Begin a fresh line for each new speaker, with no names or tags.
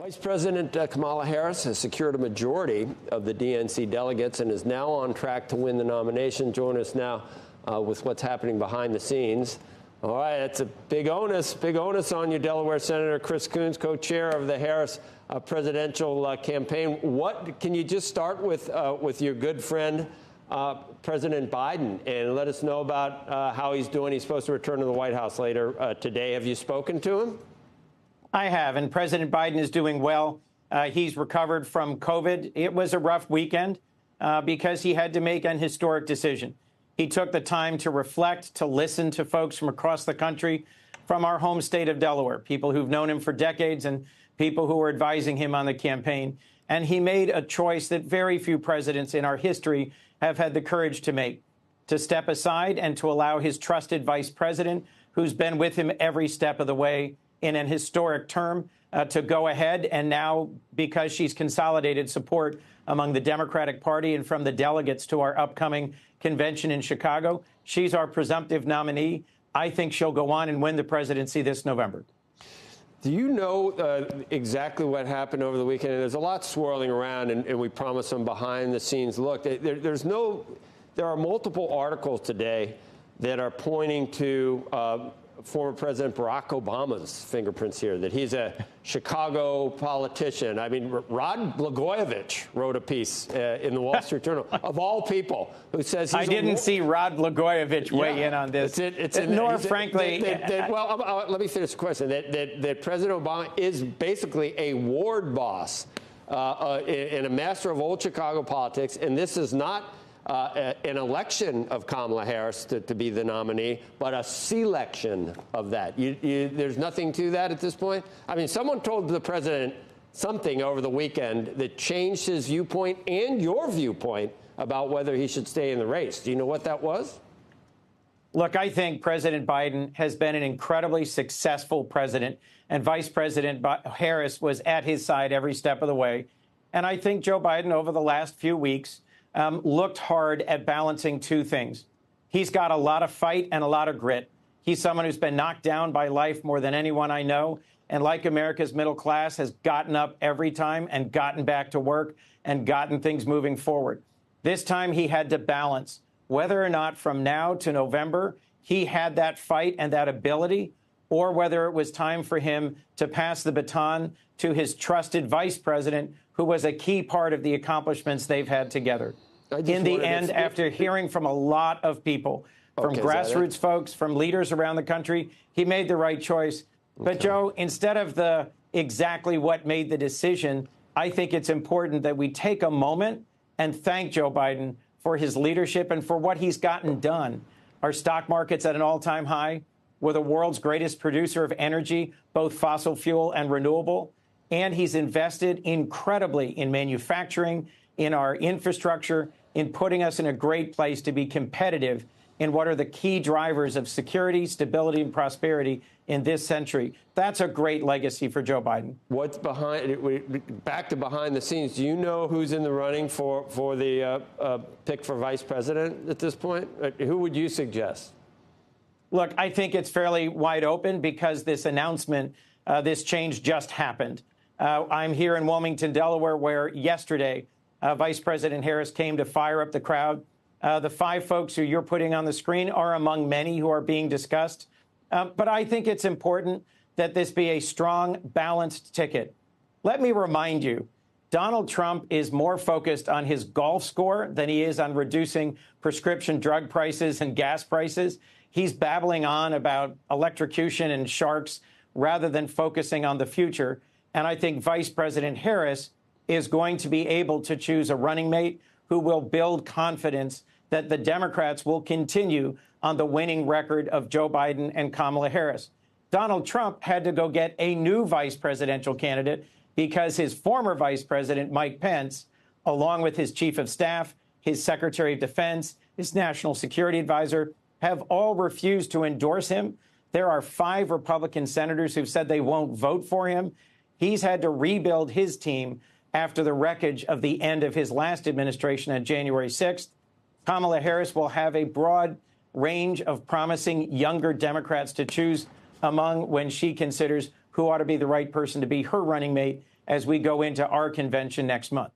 Vice President Kamala Harris has secured a majority of the DNC delegates and is now on track to win the nomination. Join us now with what's happening behind the scenes. All right, it's a big onus on you, Delaware Senator Chris Coons, co-chair of the Harris presidential campaign. What can you just start with your good friend, President Biden, and let us know about how he's doing? He's supposed to return to the White House later today. Have you spoken to him?
I have, and President Biden is doing well. He's recovered from COVID. It was a rough weekend because he had to make an historic decision. He took the time to reflect, to listen to folks from across the country, from our home state of Delaware, people who've known him for decades and people who were advising him on the campaign. And he made a choice that very few presidents in our history have had the courage to make, to step aside and to allow his trusted vice president, who's been with him every step of the way in an historic term, to go ahead. And now, because she's consolidated support among the Democratic Party and from the delegates to our upcoming convention in Chicago, she's our presumptive nominee. I think she'll go on and win the presidency this November.
Do you know exactly what happened over the weekend? There's a lot swirling around, and we promised some behind-the-scenes look. There are multiple articles today that are pointing to former President Barack Obama's fingerprints here, that he's a Chicago politician. I mean, Rod Blagojevich wrote a piece in the Wall Street Journal, of all people, who says he's
I didn't see Rod Blagojevich weigh in on this. Nor, frankly...
let me finish the question. That President Obama is basically a ward boss and a master of old Chicago politics, and this is not an election of Kamala Harris to be the nominee, but a selection of that. There's nothing to that at this point? I mean, someone told the president something over the weekend that changed his viewpoint and your viewpoint about whether he should stay in the race. Do you know what that was?
Look, I think President Biden has been an incredibly successful president, and Vice President Harris was at his side every step of the way. And I think Joe Biden, over the last few weeks, looked hard at balancing two things. He's got a lot of fight and a lot of grit. He's someone who's been knocked down by life more than anyone I know, and like America's middle class, has gotten up every time and gotten back to work and gotten things moving forward. This time he had to balance whether or not from now to November he had that fight and that ability, or whether it was time for him to pass the baton to his trusted vice president, who was a key part of the accomplishments they've had together. In the end, after hearing from a lot of people, from grassroots folks, from leaders around the country, he made the right choice. But, Joe, instead of the exactly what made the decision, I think it's important that we take a moment and thank Joe Biden for his leadership and for what he's gotten done. Our stock market's at an all-time high. We're the world's greatest producer of energy, both fossil fuel and renewable. And he's invested incredibly in manufacturing, in our infrastructure, in putting us in a great place to be competitive in what are the key drivers of security, stability, and prosperity in this century. That's a great legacy for Joe Biden.
What's behind it? Back to behind the scenes. Do you know who's in the running for the pick for vice president at this point? Who would you suggest?
Look, I think it's fairly wide open because this announcement, this change just happened. I'm here in Wilmington, Delaware, where yesterday Vice President Harris came to fire up the crowd. The five folks who you're putting on the screen are among many who are being discussed. But I think it's important that this be a strong, balanced ticket. Let me remind you, Donald Trump is more focused on his golf score than he is on reducing prescription drug prices and gas prices. He's babbling on about electrocution and sharks rather than focusing on the future. And I think Vice President Harris is going to be able to choose a running mate who will build confidence that the Democrats will continue on the winning record of Joe Biden and Kamala Harris. Donald Trump had to go get a new vice presidential candidate because his former vice president, Mike Pence, along with his chief of staff, his secretary of defense, his national security advisor, have all refused to endorse him. There are 5 Republican senators who've said they won't vote for him. He's had to rebuild his team after the wreckage of the end of his last administration on January 6th. Kamala Harris will have a broad range of promising younger Democrats to choose among when she considers who ought to be the right person to be her running mate as we go into our convention next month.